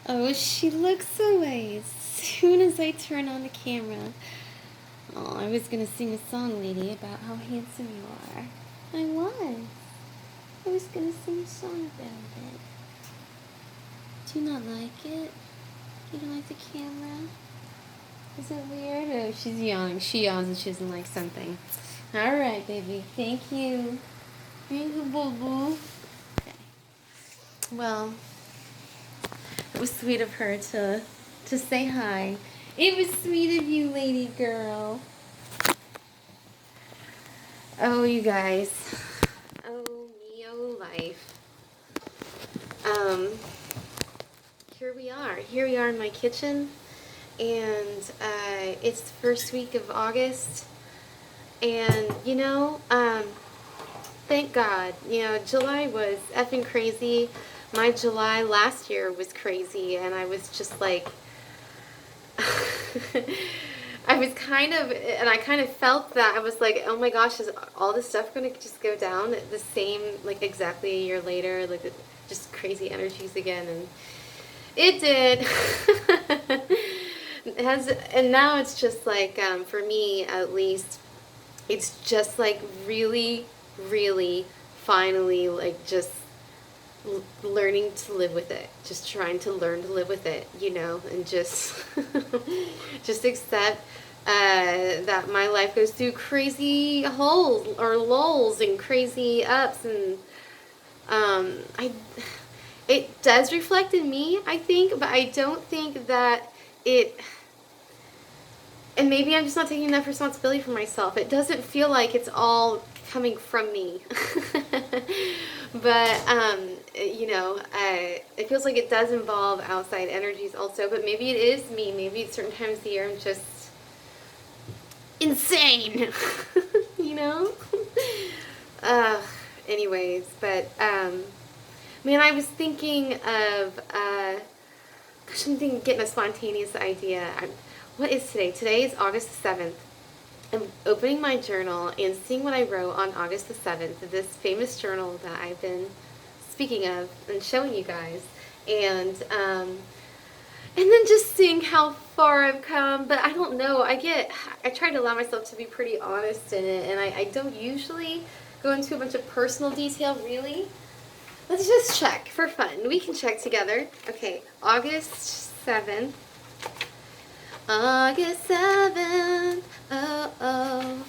Oh, she looks away as soon as I turn on the camera. Oh, I was gonna sing a song, lady, about how handsome you are. I was. I was gonna sing a song about it. Do you not like it? You don't like the camera? Is it weird? Oh, she's yawning. She yawns and she doesn't like something. Alright, baby. Thank you. Thank you, boo-boo. Okay. Well, it was sweet of her to say hi. It was sweet of you, lady girl. Oh, you guys. Oh, me, oh, life. Um, here we are. Here we are in my kitchen. And it's the first week of August. And, thank God. July was effing crazy. My July last year was crazy. And I was just like... I kind of felt that. I was like, oh my gosh, is all this stuff going to just go down the same, like exactly a year later, like just crazy energies again, and it did. And now it's just like, for me at least, it's just like really, really, finally, like just learning to live with it, just trying to learn to live with it, and just just accept that my life goes through crazy holes or lulls and crazy ups, and I it does reflect in me, I think, but I don't think that it. And maybe I'm just not taking enough responsibility for myself. It doesn't feel like it's all coming from me. But, it feels like it does involve outside energies also. But maybe it is me. Maybe at certain times of the year I'm just insane. you know? Anyways, but, man, I was thinking of, gosh, I'm getting a spontaneous idea. What is today? Today is August the 7th. I'm opening my journal and seeing what I wrote on August the 7th, this famous journal that I've been speaking of and showing you guys. And then just seeing how far I've come. But I don't know. I try to allow myself to be pretty honest in it. And I don't usually go into a bunch of personal detail, really. Let's just check for fun. We can check together. Okay, August 7th. August 7th, oh,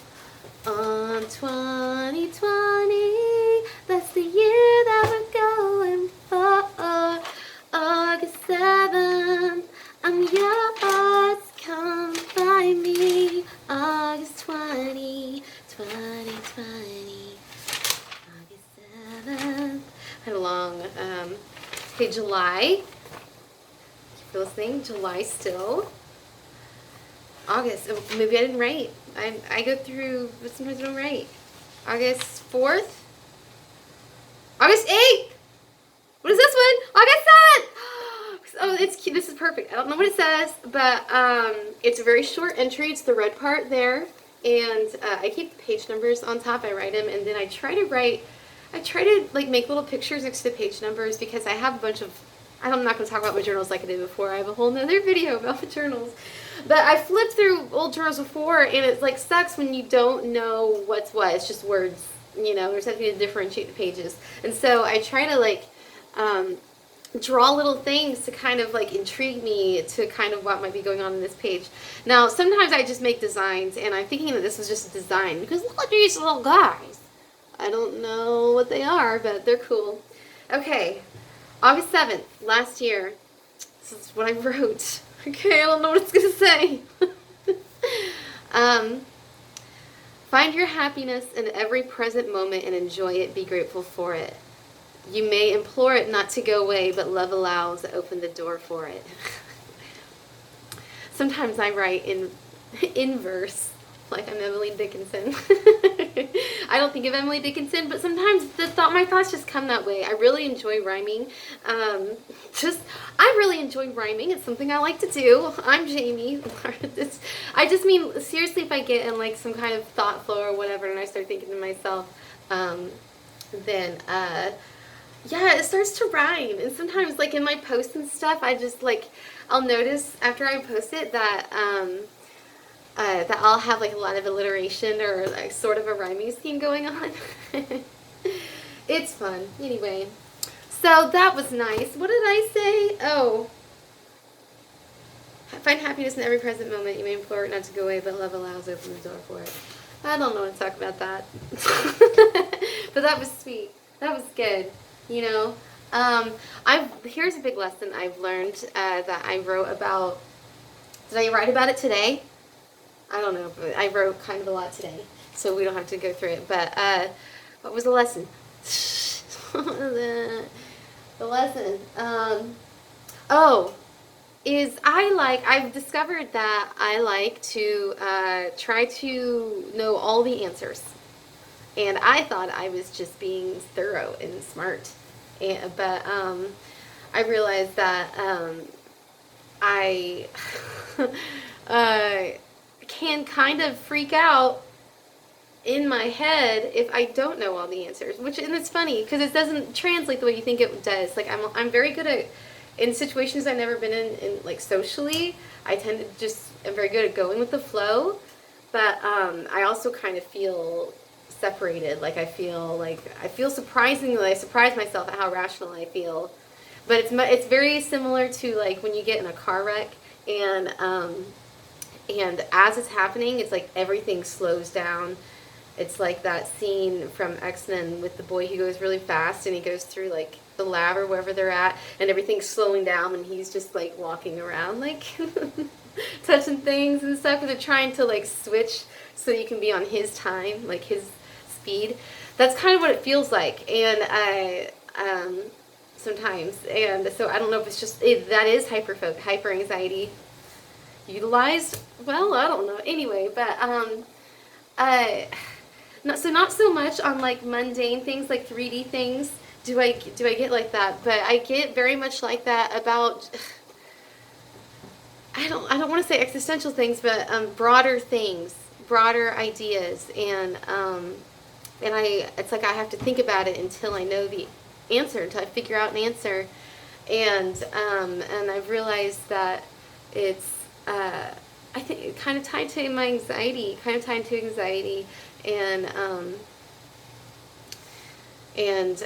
on 2020, that's the year that we're going for. August 7th, I'm yours, come find me. August 20, 2020, August 7th. I had a long, okay, July. If you're listening, July still. August. Maybe I didn't write. I go through, but sometimes I don't write. August 4th? August 8th! What is this one? August 7th! Oh, it's cute. This is perfect. I don't know what it says, but it's a very short entry. It's the red part there. And I keep the page numbers on top. I write them, and then I try to like make little pictures next to the page numbers because I have a bunch of, I'm not going to talk about my journals like I did before. I have a whole nother video about the journals. But I flipped through old journals before, and it like sucks when you don't know what's what. It's just words, There's nothing to differentiate the pages. And so I try to like draw little things to kind of like intrigue me to kind of what might be going on in this page. Now, sometimes I just make designs, and I'm thinking that this was just a design because look at these little guys. I don't know what they are, but they're cool. Okay, August 7th, last year. This is what I wrote. Okay, I don't know what it's going to say. Find your happiness in every present moment and enjoy it. Be grateful for it. You may implore it not to go away, but love allows to open the door for it. Sometimes I write in verse, like I'm Emily Dickinson. I don't think of Emily Dickinson, but sometimes my thoughts just come that way. I really enjoy rhyming. I really enjoy rhyming. It's something I like to do. I'm Jamie. I just mean, seriously, if I get in like some kind of thought flow or whatever, and I start thinking to myself, then Yeah, it starts to rhyme. And sometimes, like in my posts and stuff, I just like, I'll notice after I post it that that I'll have like a lot of alliteration or like sort of a rhyming scheme going on. It's fun. Anyway, so that was nice. What did I say? Oh, find happiness in every present moment. You may implore it not to go away, but love allows open the door for it. I don't know what to talk about that. But that was sweet. That was good. You know, here's a big lesson I've learned that I wrote about. Did I write about it today? I don't know, but I wrote kind of a lot today, so we don't have to go through it. But what was the lesson? The lesson. Oh, I've discovered that I like to try to know all the answers. And I thought I was just being thorough and smart. But I realized that I can kind of freak out in my head if I don't know all the answers. And it's funny because it doesn't translate the way you think it does. Like I'm very good at in situations I've never been in like socially. I tend to I'm very good at going with the flow, but I also kind of feel separated. Like I feel surprisingly, I surprise myself at how rational I feel. But it's very similar to like when you get in a car wreck and as it's happening, it's like everything slows down. It's like that scene from X-Men with the boy who goes really fast and he goes through like the lab or wherever they're at and everything's slowing down and he's just like walking around like touching things and stuff and they're trying to like switch so you can be on his time, like his speed. That's kind of what it feels like. And I sometimes, and so I don't know if it's just that is hyper anxiety utilized. Well, I don't know. Anyway, but not so much on like mundane things like 3D things. Do I get like that? But I get very much like that about I don't want to say existential things, but broader things, broader ideas, and it's like I have to think about it until I know the answer, until I figure out an answer, and I've realized that it's I think kind of tied to my anxiety, and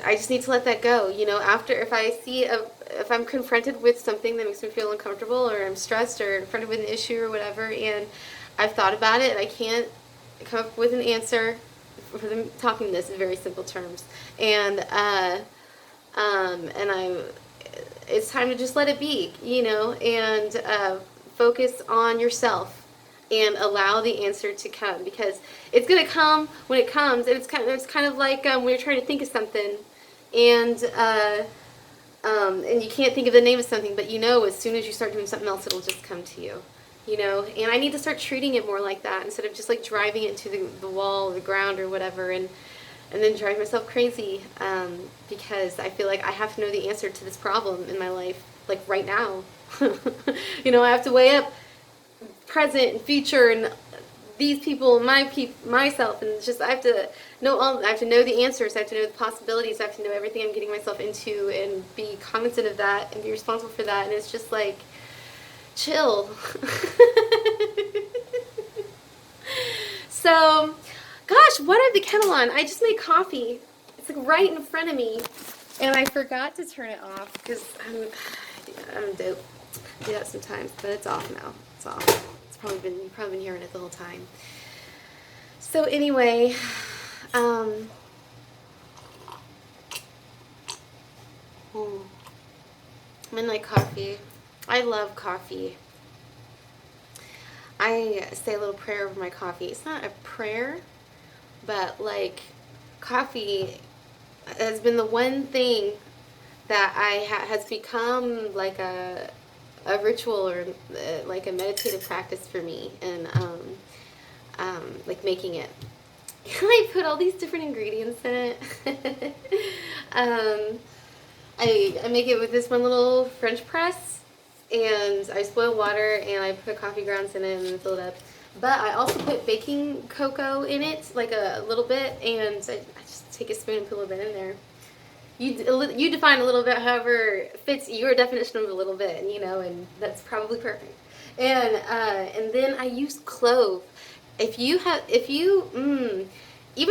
I just need to let that go. You know, after if I'm confronted with something that makes me feel uncomfortable, or I'm stressed, or confronted with an issue or whatever, and I've thought about it and I can't come up with an answer. For them talking this in very simple terms, and it's time to just let it be, you know, and focus on yourself and allow the answer to come, because it's going to come when it comes. And it's kind of like when you're trying to think of something and you can't think of the name of something, but you know as soon as you start doing something else it'll just come to you, you know. And I need to start treating it more like that instead of just like driving it to the wall or the ground or whatever and then drive myself crazy, because I feel like I have to know the answer to this problem in my life, like right now. You know, I have to weigh up present and future and these people and myself, and it's just I have to know the answers, I have to know the possibilities, I have to know everything I'm getting myself into and be cognizant of that and be responsible for that. And it's just like, chill. So, gosh, what I have the kettle on? I just made coffee. It's like right in front of me, and I forgot to turn it off because I'm dope. I do that sometimes, but it's off now. It's off. You've probably been hearing it the whole time. So anyway, I'm in my coffee. I love coffee. I say a little prayer over my coffee. It's not a prayer, but like coffee has been the one thing that has become like a ritual or like a meditative practice for me, and like making it. I put all these different ingredients in it. I make it with this one little French press, and I just boil water and I put coffee grounds in it and then fill it up. But I also put baking cocoa in it, like a little bit, and I just take a spoon and put a little bit in there. you define a little bit however fits your definition of a little bit, you know, and that's probably perfect. And then I use clove. Even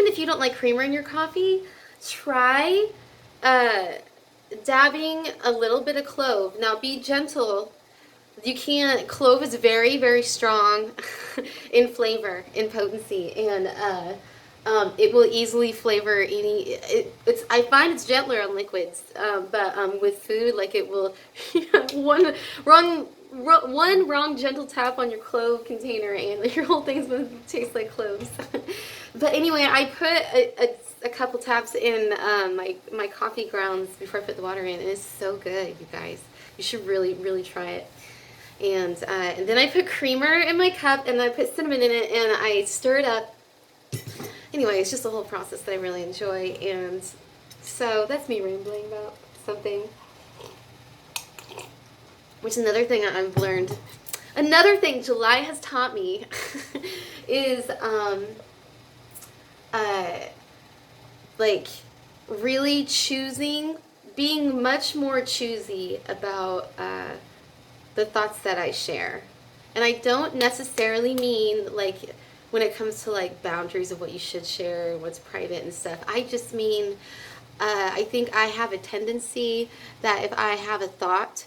if you don't like creamer in your coffee, try uh, dabbing a little bit of clove. Now be gentle. You can't. Clove is very, very strong in flavor, in potency, and it will easily flavor any. It's. I find it's gentler on liquids, but with food, like it will. One wrong gentle tap on your clove container, and your whole thing's gonna taste like cloves. But anyway, I put a couple taps in my coffee grounds before I put the water in, and it's so good, you guys. You should really, really try it. And then I put creamer in my cup, and I put cinnamon in it, and I stir it up. Anyway, it's just a whole process that I really enjoy, and so that's me rambling about something. Which is another thing I've learned. Another thing July has taught me is like really choosing, being much more choosy about the thoughts that I share. And I don't necessarily mean like when it comes to like boundaries of what you should share, what's private and stuff. I just mean I think I have a tendency that if I have a thought,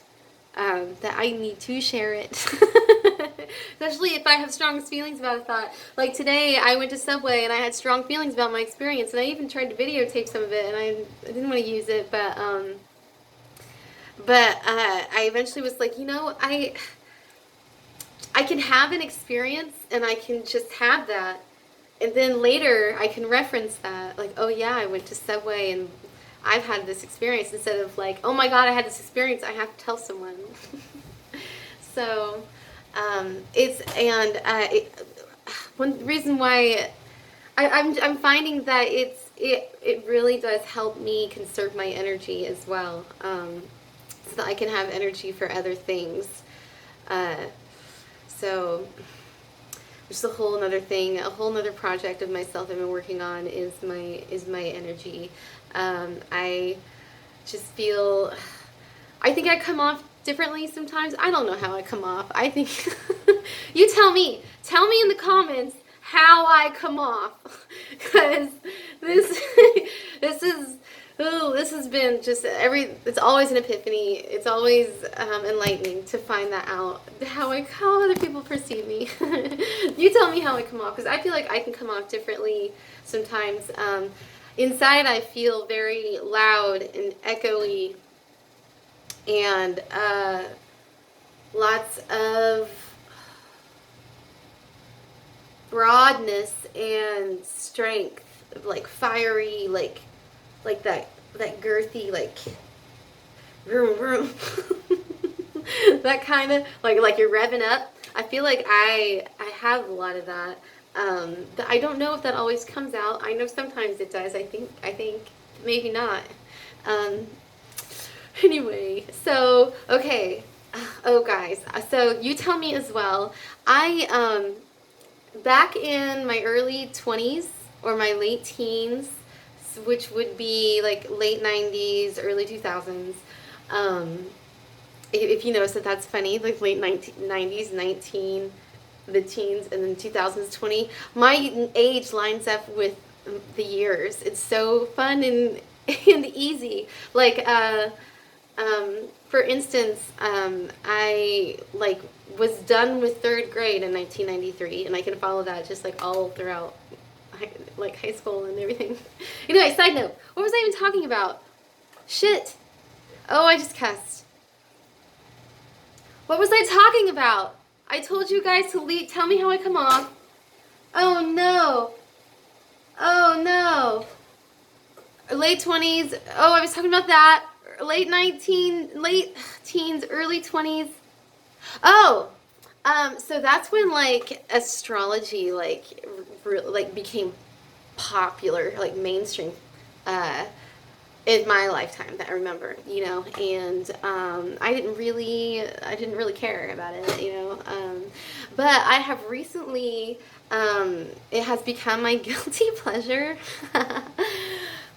that I need to share it. Especially if I have strong feelings about a thought. Like today, I went to Subway and I had strong feelings about my experience, and I even tried to videotape some of it, and I didn't want to use it, but I eventually was like, you know, I can have an experience, and I can just have that, and then later I can reference that, like, oh yeah, I went to Subway and I've had this experience, instead of like, oh my god, I had this experience, I have to tell someone. So, one reason why I'm finding that it really does help me conserve my energy as well, so that I can have energy for other things. So there's a whole nother thing, a whole nother project of myself I've been working on is my energy. I just feel, I think I come off differently sometimes. I don't know how I come off. I think, you tell me in the comments how I come off, because this has been just it's always an epiphany. It's always enlightening to find that out, how other people perceive me. You tell me how I come off, because I feel like I can come off differently sometimes. Inside I feel very loud and echoey, and lots of broadness and strength, like fiery, like that girthy, like vroom vroom. That kind of like you're revving up. I feel like I have a lot of that. But I don't know if that always comes out. I know sometimes it does. I think maybe not. Anyway, so okay. Oh guys, so you tell me as well. I back in my early 20s or my late teens, which would be like late 90s, early 2000s. If you notice that's funny, like late 90s, 19, the teens, and then 2000s, 20. My age lines up with the years. It's so fun and easy. Like, for instance, I like was done with 3rd grade in 1993, and I can follow that just like all throughout high school and everything. Anyway, side note, what was I even talking about? Shit. Oh, I just cussed. What was I talking about? I told you guys to tell me how I come off. Oh no. Oh no. Late 20s. Oh, I was talking about that. Late teens, early 20s. Oh, so that's when like astrology like became popular, like mainstream, in my lifetime that I remember, you know, and I didn't really care about it, you know, but I have recently, it has become my guilty pleasure.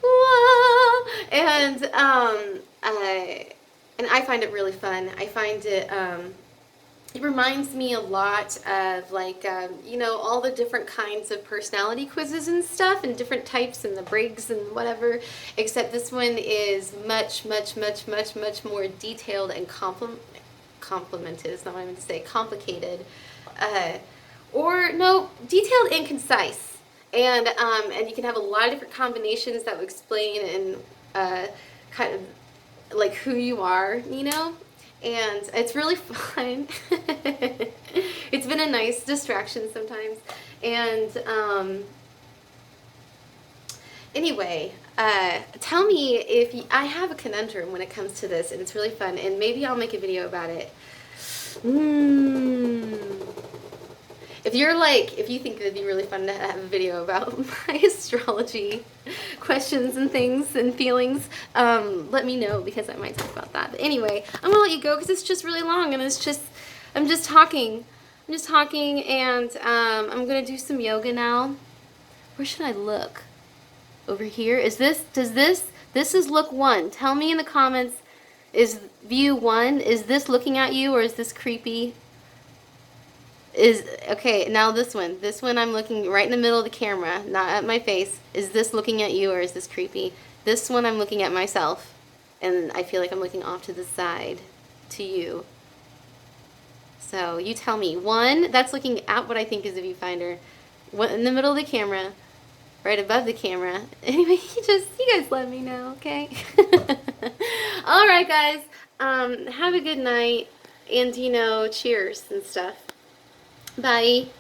Whoa. And and I find it really fun. I find it it reminds me a lot of like you know, all the different kinds of personality quizzes and stuff and different types and the Briggs and whatever, except this one is much more detailed and complimented is not what I meant to say, complicated, or no, detailed and concise, and you can have a lot of different combinations that will explain and kind of like who you are, you know, and it's really fun. It's been a nice distraction sometimes, and anyway, tell me if you, I have a conundrum when it comes to this, and it's really fun, and maybe I'll make a video about it. If you're like, if you think it'd be really fun to have a video about my astrology questions and things and feelings, let me know, because I might talk about that. But anyway, I'm gonna let you go because it's just really long and it's just, I'm just talking. And I'm gonna do some yoga now. Where should I look? Over here? Is this, this is look 1. Tell me in the comments, is view 1, is this looking at you or is this creepy? Okay, now this one I'm looking right in the middle of the camera, not at my face. Is this looking at you or is this creepy? This one I'm looking at myself, and I feel like I'm looking off to the side to you. So you tell me. 1 that's looking at what I think is a viewfinder, 1 in the middle of the camera, right above the camera. Anyway, you guys let me know, okay? All right, guys. Have a good night, and you know, cheers and stuff. Bye.